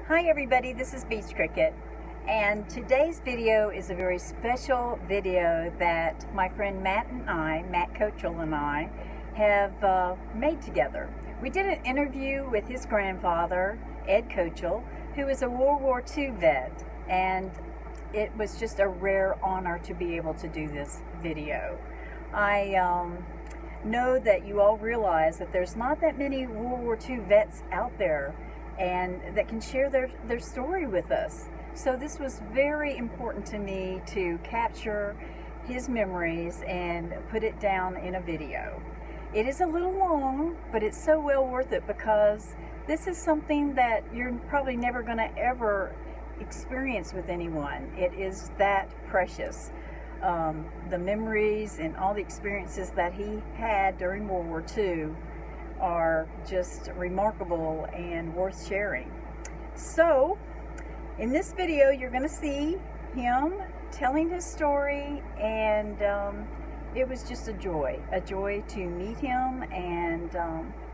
Hi everybody, this is Beachcricket, and today's video is a very special video that my friend Matt Kochel and I have made together. We did an interview with his grandfather, Ed Kochel, who is a World War II vet, and it was just a rare honor to be able to do this video. I know that you all realize that there's not that many World War II vets out there and that can share their story with us. So this was very important to me to capture his memories and put it down in a video. It is a little long, but it's so well worth it because this is something that you're probably never going to ever experience with anyone. It is that precious. The memories and all the experiences that he had during World War II are just remarkable and worth sharing. So in this video you're going to see him telling his story, and it was just a joy to meet him and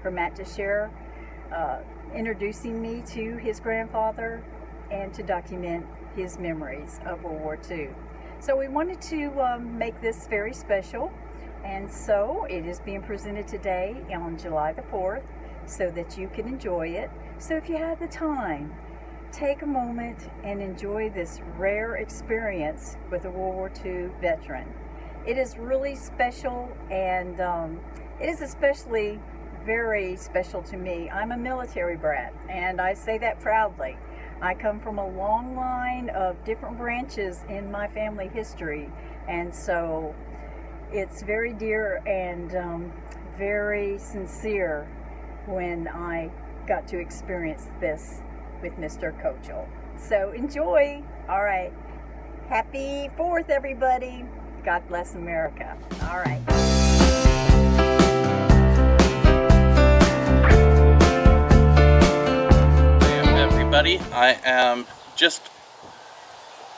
for Matt to share introducing me to his grandfather and to document his memories of World War II. So we wanted to make this very special. And so it is being presented today on July the 4th so that you can enjoy it. So if you have the time, take a moment and enjoy this rare experience with a World War II veteran. It is really special, and it is especially very special to me. I'm a military brat, and I say that proudly. I come from a long line of different branches in my family history, and so it's very dear and very sincere when I got to experience this with Mr. Kochel. So enjoy. All right. Happy 4th, everybody. God bless America. All right. Hey everybody. I am just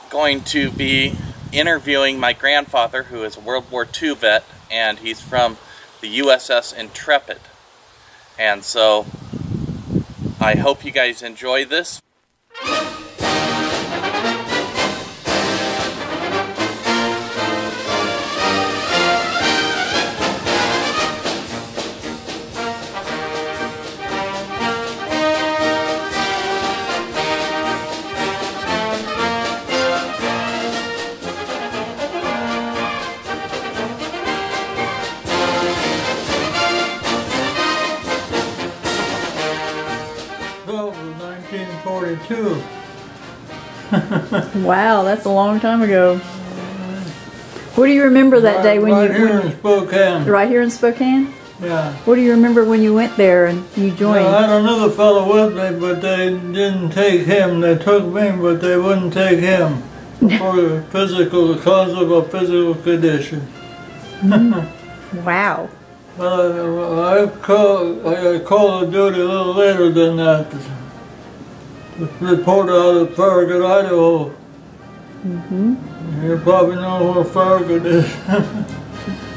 going to be interviewing my grandfather, who is a World War II vet, and he's from the USS Intrepid. And so I hope you guys enjoy this. Wow, that's a long time ago. What do you remember that day when right here in Spokane? Right here in Spokane? Yeah. What do you remember when you went there and you joined? Well, I had another fellow with me, but they didn't take him. They took me, but they wouldn't take him for because of a physical condition. Wow. Well, I got called to duty a little later than that. Reporter out of Farragut, Idaho. You probably know where Farragut is.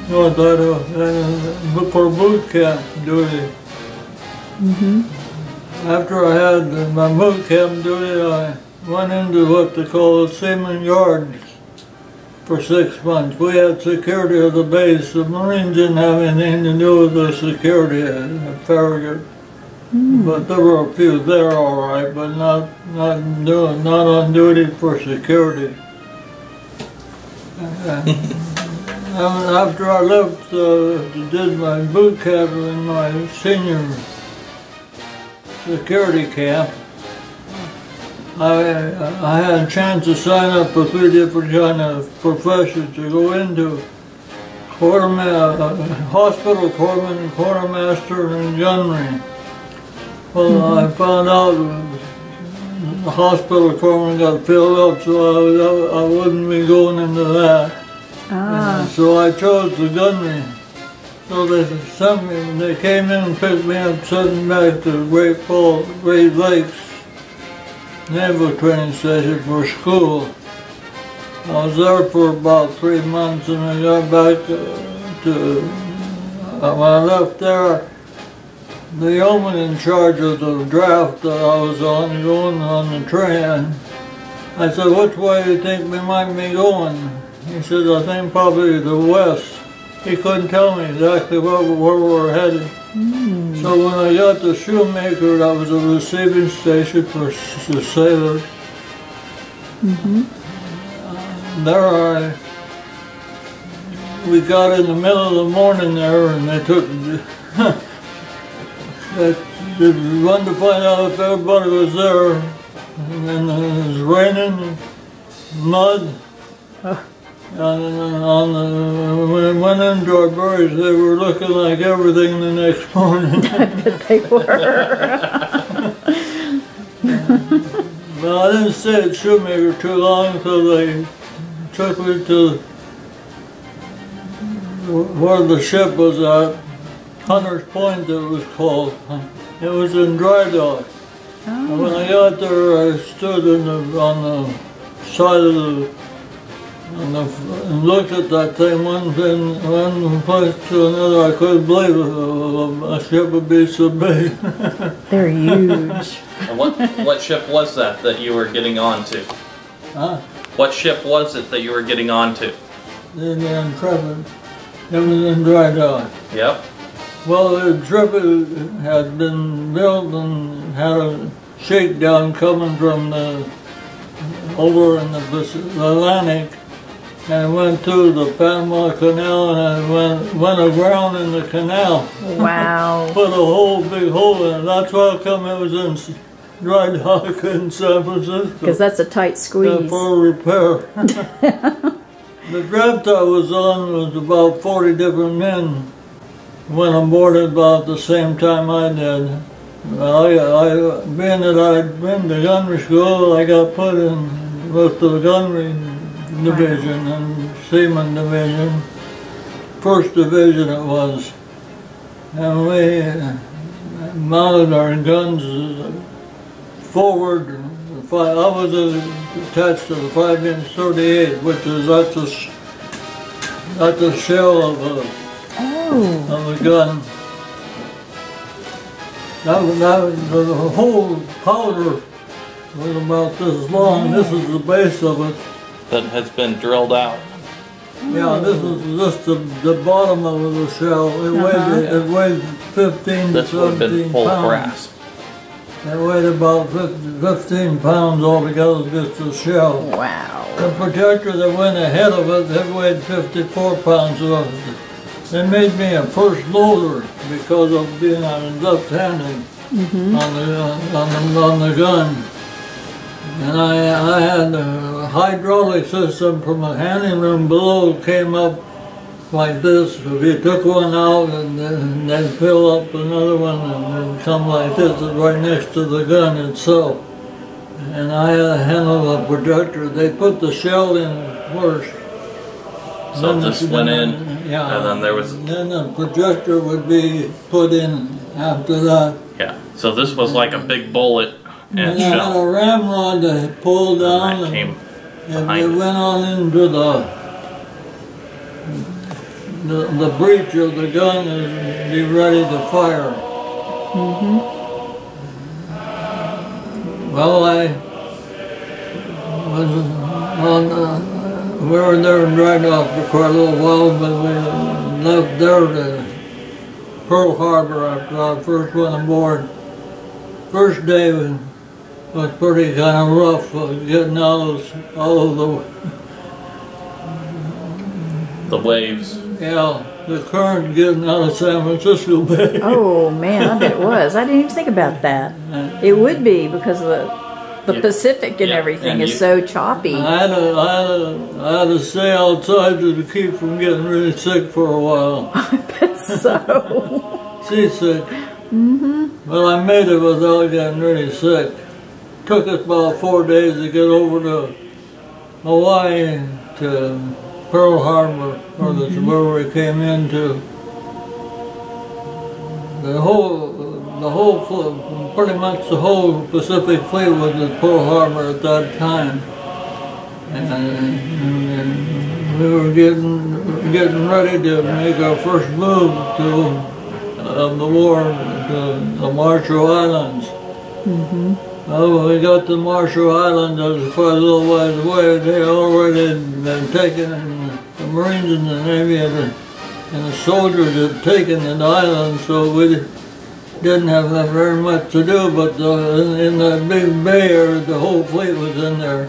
North Idaho. For boot camp duty. After I had my boot camp duty, I went into what they call the Seaman Yards for 6 months. We had security of the base. The Marines didn't have anything to do with the security at Farragut. But there were a few there, all right, but not on duty for security. After I left, did my boot camp in my senior security camp, I had a chance to sign up for 3 different kind of professions to go into: hospital corpsman, quartermaster, and gunnery. Well, I found out the hospital corpsman got filled up, so I wouldn't be going into that. So I chose the gunnery. So they came in and picked me up, sent me back to Great Lakes Naval Training Station for school. I was there for about 3 months, and I got back when I left there, the yeoman in charge of the draft that I was on, going on the train, I said, which way do you think we might be going? He said, I think probably the west. He couldn't tell me exactly where we were headed. So when I got to Shoemaker, that was a receiving station for the sailors. We got in the middle of the morning there, and they took, they run to find out if everybody was there. And then it was raining, mud. And when we went into our berries, they were looking like everything the next morning. I bet they were. Well, I didn't stay at Shoemaker too long until they took me to where the ship was at, Hunter's Point it was called. It was in dry dock. And when I got there, I stood on the side of and looked at that thing, one place to another. I couldn't believe a ship would be so big. They're huge. And what ship was that you were getting on to? Huh? What ship was it that you were getting on to? The Intrepid. It was in dry dock. Yep. Well, the Intrepid had been built and had a shakedown coming from over in the Atlantic, and went through the Panama Canal and went aground in the canal. Wow. Put a big hole in it. That's why come it was in dry dock in San Francisco. Because that's a tight squeeze. For repair. The draft I was on was about 40 different men. Went on board at about the same time I did. Being that I'd been to gunnery school, I got put in with the gunnery division and seaman division. First division it was. And we mounted our guns forward. I was attached to the 5-inch 38, which is that's a shell of a gun. The whole powder was about this long. This is the base of it. That has been drilled out. Yeah, this is just the bottom of the shell. It weighed 15 This to would have 17 been full pounds. brass. It weighed about 15 pounds altogether, just the shell. Wow. The projector that went ahead of it, it weighed 54 pounds. They made me a first loader because of being left-handed on the gun. And I had a hydraulic system from a handling room below, came up like this. If you took one out and then fill up another one and then come like this, right next to the gun itself. And I had to handle the projector. They put the shell in first. So this went in, yeah, and then there was... Then the projector would be put in after that. Yeah, so this was like a big bullet and I had a shell. ramrod to pull down, And that came and behind it it. went on into the breech of the gun and be ready to fire. Well, we were there in dry dock for quite a little while, but we left there to Pearl Harbor after I first went aboard. First day was pretty kind of rough, getting out of all of The waves. the current getting out of San Francisco Bay. Oh man, I bet it was. I didn't even think about that. It would be because of the Pacific and everything is so choppy. I had to stay outside to keep from getting really sick for a while. I bet so. Seasick. Well, I made it without getting really sick. Took us about 4 days to get over to Hawaii to Pearl Harbor, where we came into. Pretty much the whole Pacific Fleet was at Pearl Harbor at that time. And we were getting ready to make our first move of the war the Marshall Islands. Well, when we got to Marshall Islands, that was quite a little ways away. They already had taken, the Marines and the Navy and the soldiers had taken the island, so we didn't have very much to do, but in the big bay area, the whole fleet was in there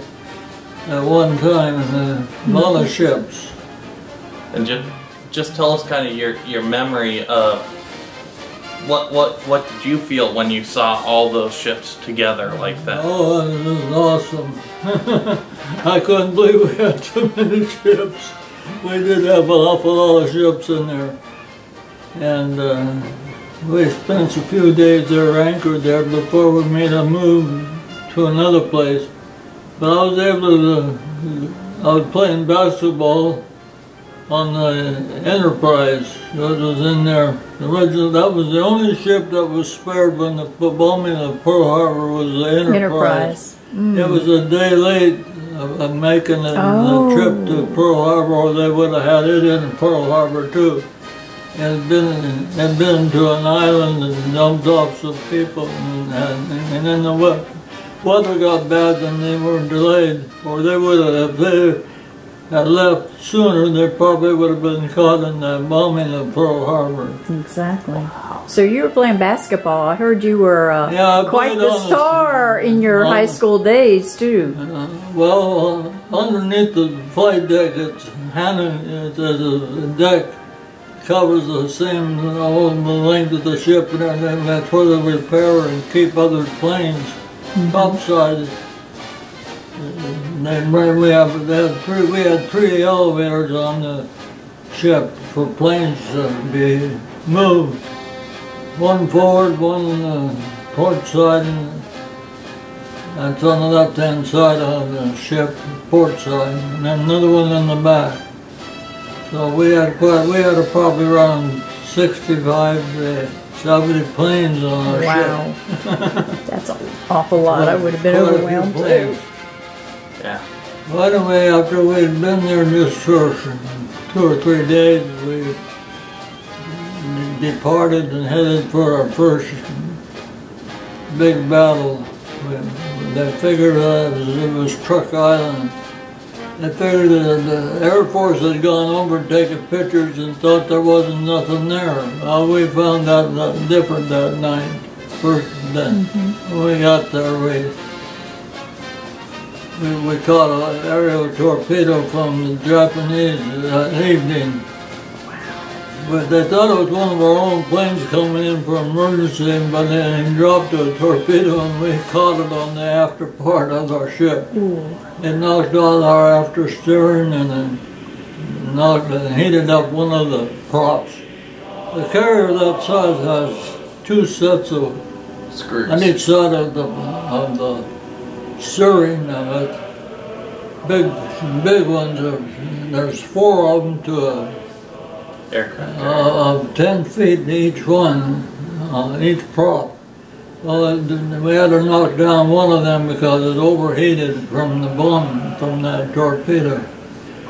at one time, and a lot of ships. And just tell us kind of your memory of what did you feel when you saw all those ships together like that? Oh, it was awesome. I couldn't believe we had so many ships. We did have an awful lot of ships in there. And we spent a few days there anchored there before we made a move to another place. But I was able to, I was playing basketball on the Enterprise that was in there. That was the only ship that was spared when the bombing of Pearl Harbor was the Enterprise. It was a day late of making the trip to Pearl Harbor, or they would have had it in Pearl Harbor too. And had been to an island and dumped off some people, and then the weather got bad and they were delayed, or they would have, if they had left sooner, they probably would have been caught in the bombing of Pearl Harbor. Exactly. So you were playing basketball. I heard you were quite the star in your high school days too. Well, underneath the flight deck, there's a deck covers the same all the length of the ship, and everything. That's where they repair and keep other planes topside. We had three elevators on the ship for planes to be moved. One forward, one on the port side, and that's on the left-hand side of the ship, port side, and then another one in the back. So we had probably around 65 to 70 planes on our ship. Wow, that's an awful lot. I would have been overwhelmed too. Yeah. Well, anyway, after we'd been there just for 2 or 3 days, we departed and headed for our first big battle. They figured it was Truck Island. They figured that the Air Force had gone over taking pictures and thought there wasn't nothing there. Well, we found out different that night. First day. When we got there, we caught an aerial torpedo from the Japanese that evening. But they thought it was one of our own planes coming in for emergency, but they dropped a torpedo and we caught it on the after part of our ship. It knocked out our after steering and heated up one of the props. The carrier that size has 2 sets of screws on each side of the steering of it. Big ones. There's 4 of them to a aircraft of 10 feet each one, each prop. Well, we had to knock down one of them because it overheated from the bomb, from that torpedo.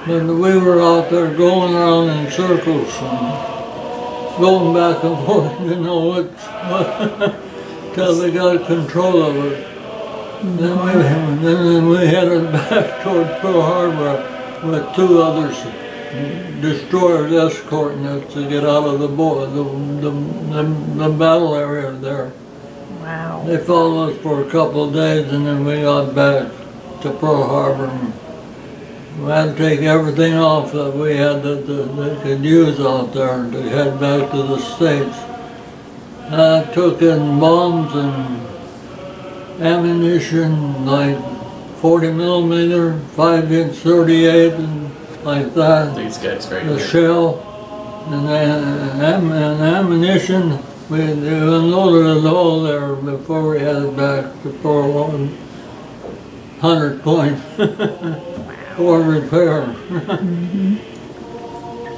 But we were out there going around in circles and going back and forth, you know, till we got control of it. Then we headed back toward Pearl Harbor with 2 others. Destroyers escorting us to get out of the battle area there. Wow. They followed us for a couple of days and then we got back to Pearl Harbor. We had to take everything off that we had that they could use out there to head back to the States. I took in bombs and ammunition like 40 millimeter, 5-inch 38 and like that. These guys right the here. Shell and ammunition. We unloaded it all there before we headed back to Pearl Harbor. 100 Point for repair.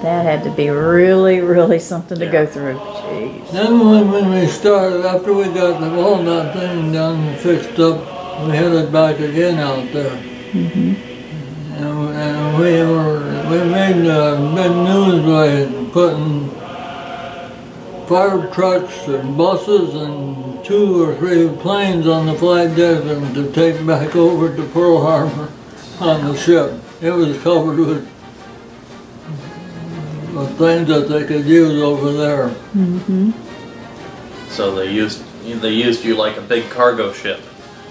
That had to be really, really something to go through. Jeez. Then when we started, after we got all that thing done and fixed up, we headed back again out there. And we made big news by putting fire trucks and buses and 2 or 3 planes on the flight deck and to take back over to Pearl Harbor on the ship. It was covered with things that they could use over there. Mm-hmm. So they used you like a big cargo ship.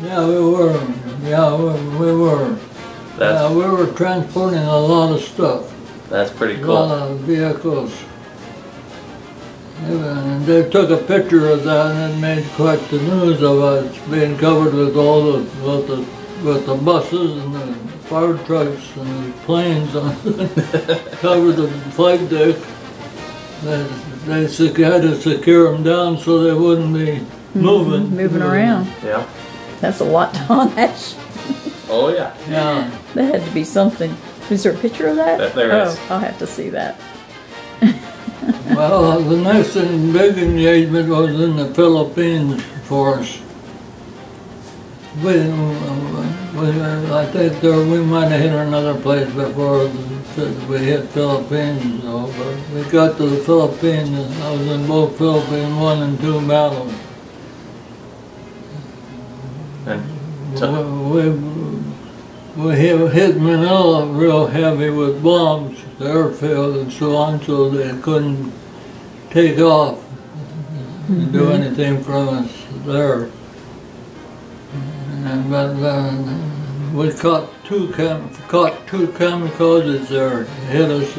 Yeah, we were. Yeah, we were. Yeah, we were transporting a lot of stuff. That's pretty cool. A lot of vehicles. And they took a picture of that and it made quite the news of us being covered with all with the buses and the fire trucks and the planes on covered the flight deck. They had to secure them down so they wouldn't be moving around. Yeah. That's a lot on that ship. Oh yeah. Yeah. That had to be something. Is there a picture of that? There is. Oh, I'll have to see that. Well, the next big engagement was in the Philippines for us. I think we might have hit another place before we hit Philippines, though. But we got to the Philippines, and I was in both Philippine 1 and 2 battles. We hit Manila real heavy with bombs, the airfield and so on, so they couldn't take off and do anything from us there. But we caught two kamikazes there. It hit us.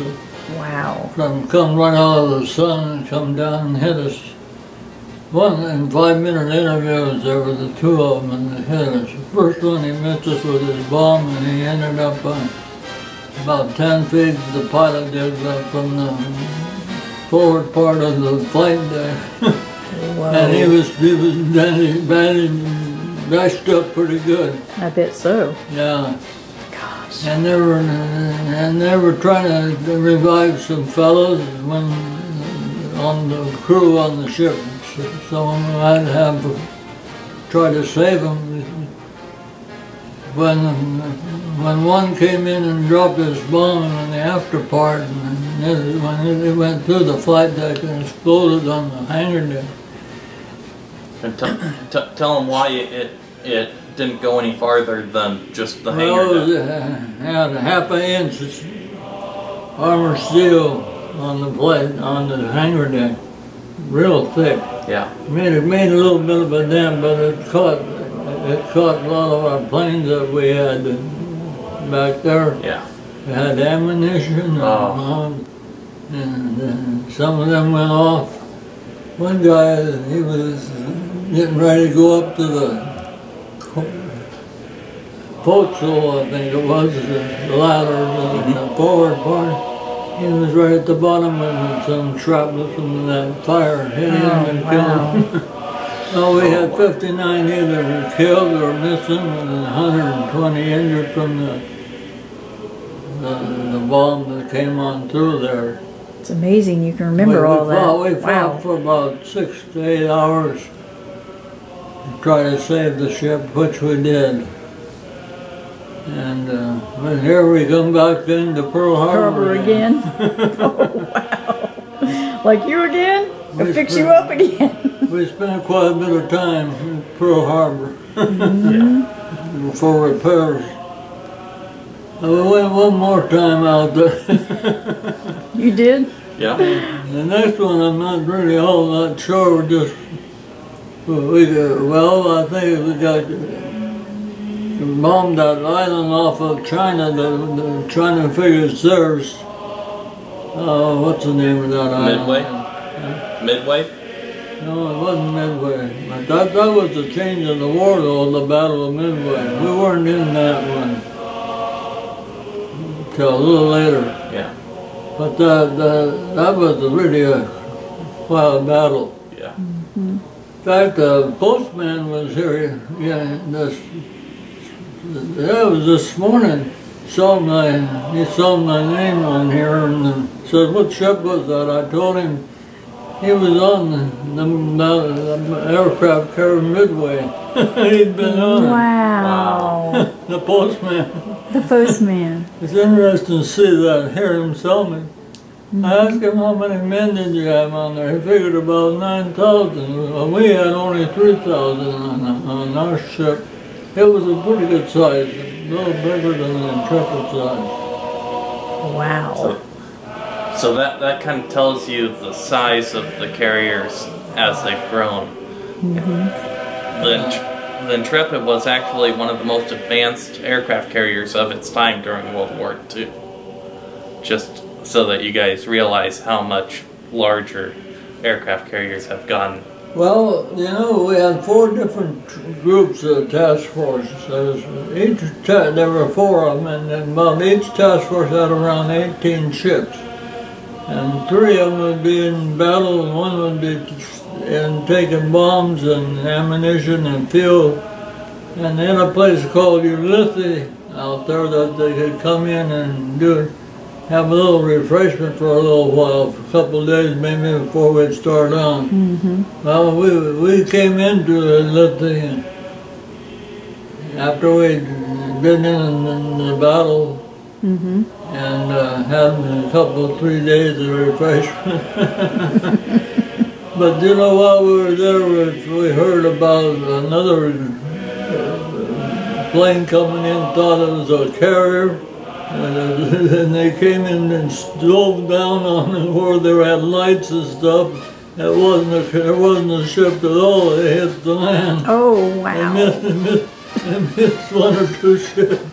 Wow. Come right out of the sun and come down and hit us. In 5-minute interviews, there were the 2 of them and they hit us. The first one, he missed us with his bomb and he ended up on about 10 feet. The pilot did from the forward part of the flight deck. And he was bashed up pretty good. I bet so. Yeah. Gosh. And they were trying to revive some fellows on the crew on the ship. Someone I'd have try to save them. When one came in and dropped his bomb in the after part, and when it went through the flight deck and exploded on the hangar deck. And tell them why it didn't go any farther than just the hangar Well, deck. it had a ½ inch armor steel on the plate on the hangar deck, real thick. Yeah. Made a little bit of a dent, but it caught a lot of our planes that we had back there. Yeah. We had ammunition, and some of them went off. One guy, he was getting ready to go up to the forecastle, I think it was, the ladder, the forward part. He was right at the bottom and some shrapnel from that fire hit him and killed him. Well, we had 59 either killed or missing and 120 injured from the bomb that came on through there. It's amazing you can remember all that. We fought for about 6 to 8 hours to try to save the ship, which we did. And here we come back into Pearl Harbor again. Oh, wow. Like you again? Or fix you up again? We spent quite a bit of time in Pearl Harbor for repairs. And we went one more time out there. You did? Yeah. The next one I'm not really all that sure. I think we got bombed that island off of China. The China figures theirs. What's the name of that island? Midway? No, it wasn't Midway. But that was the change of the war, though, the Battle of Midway. We weren't in that one until a little later. Yeah. But that was really a wild battle. Yeah. In fact, the postman was here. Yeah, that was this morning. He saw my name on here and said, "What ship was that?" I told him he was on the aircraft carrier Midway. He'd been on it. Wow. The postman. The postman. It's interesting to see that, hear him tell me. I asked him how many men did you have on there. He figured about 9,000. We had only 3,000 on our ship. It was a pretty good size, a little bigger than the Intrepid size. Wow. So that kind of tells you the size of the carriers as they've grown. The Intrepid was actually one of the most advanced aircraft carriers of its time during World War II. Just so that you guys realize how much larger aircraft carriers have gotten. Well, you know, we had 4 different groups of task forces. There were 4 of them, and about each task force had around 18 ships. And 3 of them would be in battle, and 1 would be in taking bombs and ammunition and fuel. And they had a place called Wwii out there that they could come in and have a little refreshment for a little while, for a couple of days maybe before we'd start on. Well, we came into Wwii after we'd been in the battle and had a couple, 3 days of refreshment. But you know, while we were there, we heard about another plane coming in, thought it was a carrier. And they came in and drove down on it where they had lights and stuff. It wasn't a ship at all. They hit the land. Oh, wow. They missed 1 or 2 ships.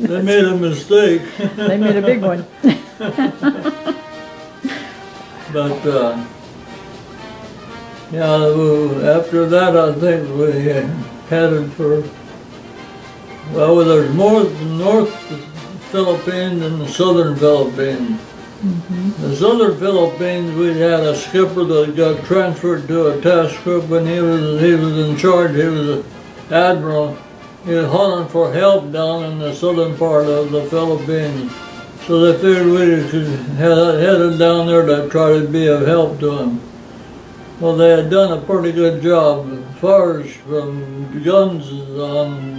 They made a mistake. They made a big one. But yeah, after that, I think we headed for. Well, there's more North Philippines and the Southern Philippines. The Southern Philippines, we had a skipper that got transferred to a task group, and he was in charge. He was an admiral. He was hunting for help down in the southern part of the Philippines. So they figured we headed down there to try to be of help to him. Well, they had done a pretty good job as far as from guns on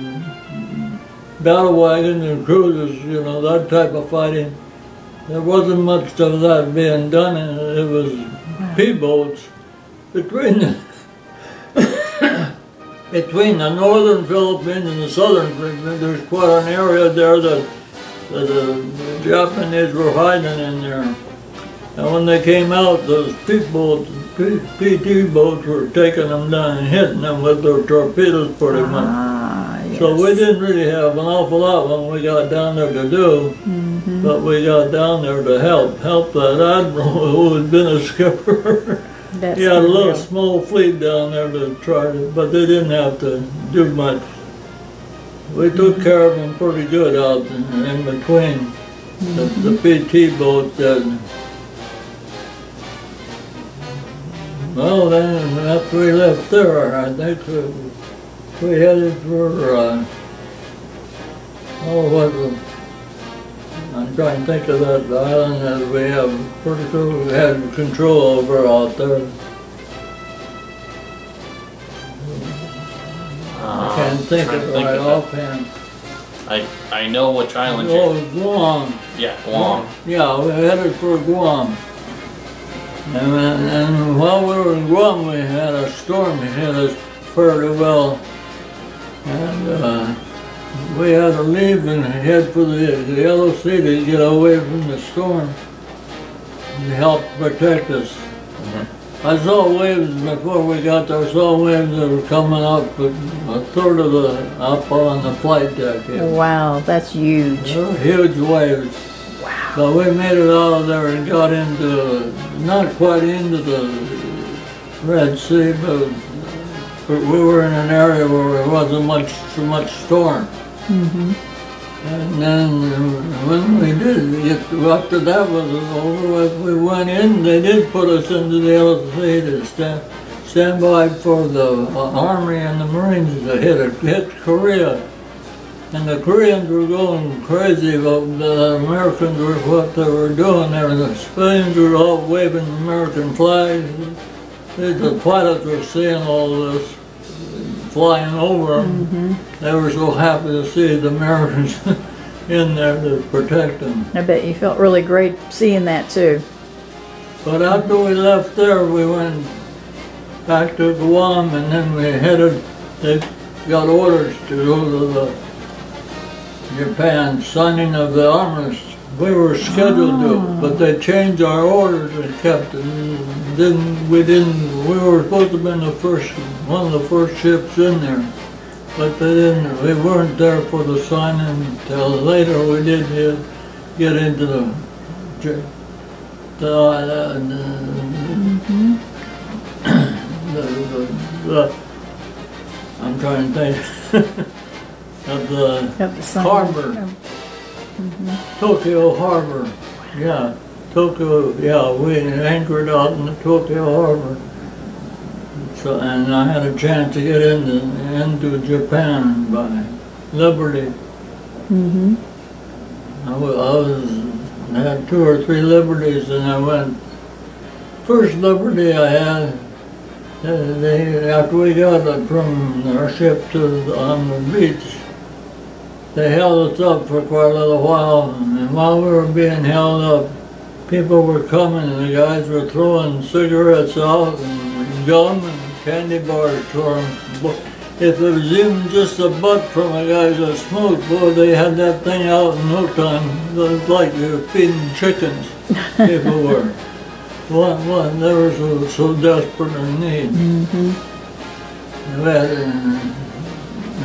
battle wagons and cruisers, you know, that type of fighting. There wasn't much of that being done, and it was P-boats between the northern Philippines and the southern Philippines. There's quite an area there that the Japanese were hiding in there. And when they came out, those P-boats, PT boats were taking them down and hitting them with their torpedoes pretty much. Yes. So we didn't really have an awful lot when we got down there to do, but we got down there to help that admiral who had been a skipper. He had a little small fleet down there to try to, but they didn't have to do much. We took care of them pretty good out in between the PT boats. Well, then after we left there, I think we headed for, I'm trying to think of that island that we have pretty sure we had control over out there. I can't think of it right offhand. I know which island you're... Oh, Guam. Yeah, Guam. Yeah, we headed for Guam. And while we were in Guam, we had a storm hit us fairly well. And we had to leave and head for the LOC to get away from the storm to help protect us. I saw waves before we got there. I saw waves that were coming up a third of up on the flight deck here. Wow, that's huge. They were huge waves. Wow. So we made it out of there and got into, not quite into the Red Sea, but we were in an area where there wasn't so much storm. And then when we did, after that was over, we went in, they did put us into the LC to stand by for the Army and the Marines to hit Korea. And the Koreans were going crazy about the Americans were what they were doing there. The civilians were all waving American flags. The pilots were seeing all this flying over them. They were so happy to see the Americans in there to protect them. I bet you felt really great seeing that too. But after we left there, we went back to Guam, and then we headed, they got orders to go to the Japan signing of the armistice. We were scheduled to, but they changed our orders and kept it. We were supposed to have been one of the first ships in there, but they didn't. We weren't there for the signing until later. We did get into I'm trying to think of the harbor. Tokyo Harbor, yeah, Tokyo, yeah, we anchored out in the Tokyo Harbor. So, and I had a chance to get into Japan by Liberty. I had 2 or 3 liberties, and I went. First liberty I had, after we got from our ship on the beach, they held us up for quite a little while, and while we were being held up, people were coming, and the guys were throwing cigarettes out, and gum and candy bars to them. If it was even just a butt from a guy that smoked, boy, they had that thing out in no time. It was like they were feeding chickens, people were. They were so desperate in need.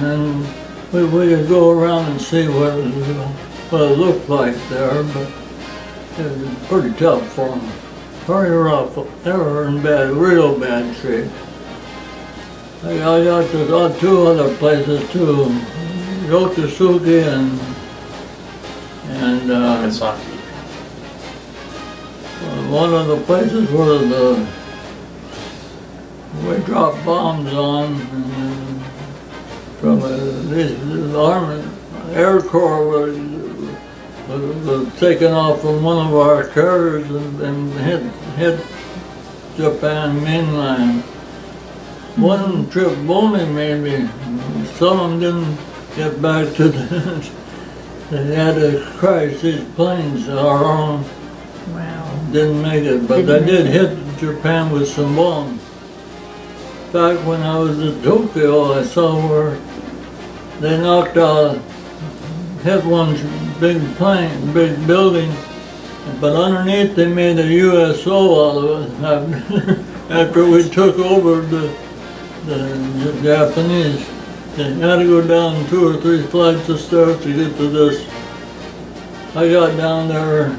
And we could go around and see what it looked like there, but it was pretty tough for them. Pretty rough. They were in real bad shape. I got to 2 other places too, Yokosuka and Nagasaki. One of the places where we dropped bombs on. From the Army Air Corps was taken off from one of our carriers and hit Japan mainland. One trip only maybe. Some of them didn't get back to they had to crash these planes, our own. Wow. Didn't make it, but they did hit Japan with some bombs. In fact, when I was in Tokyo, I saw where they knocked out, hit one big plane, big building, but underneath they made a USO out of it. After we took over the Japanese, they had to go down 2 or 3 flights of stairs to get to this. I got down there,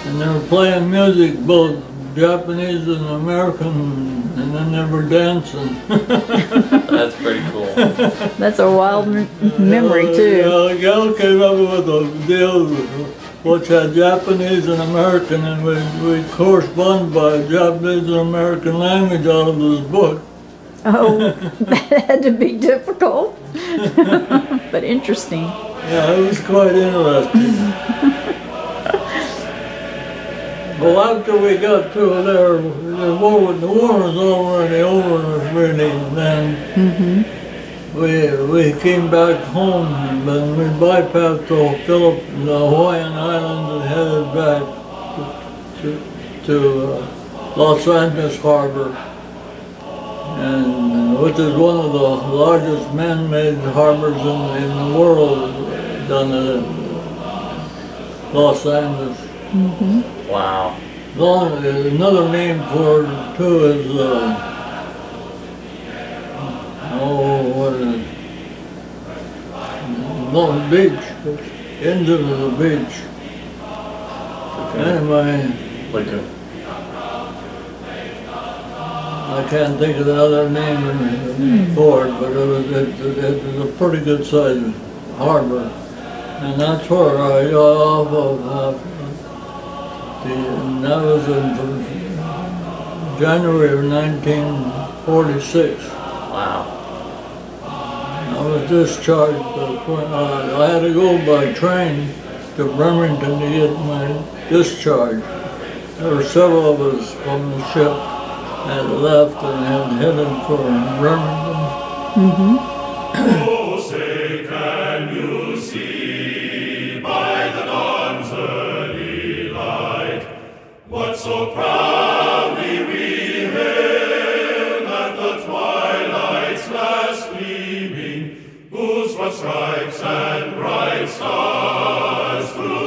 and they were playing music, both Japanese and American, and then they were dancing. That's pretty cool. That's a wild memory too. The gal came up with a deal which had Japanese and American, and we corresponded by Japanese and American language out of this book. Oh, that had to be difficult, but interesting. Yeah, it was quite interesting. Well, after we got through there, the war was already over, really. Then we came back home, but we bypassed the Hawaiian Islands and headed back to Los Angeles Harbor, and which is one of the largest man-made harbors in the world, down at Los Angeles. Wow. Another name for it too is what is it? Long Beach. End of the beach. Anyway, I can't think of the other name for it, but it was a pretty good sized harbor, and that's where I got off of. And that was in January of 1946. Wow. I was discharged. I had to go by train to Bremerton to get my discharge. There were several of us from the ship that left and had headed for Bremerton. Oh, say can you see whose broad stripes and bright stars through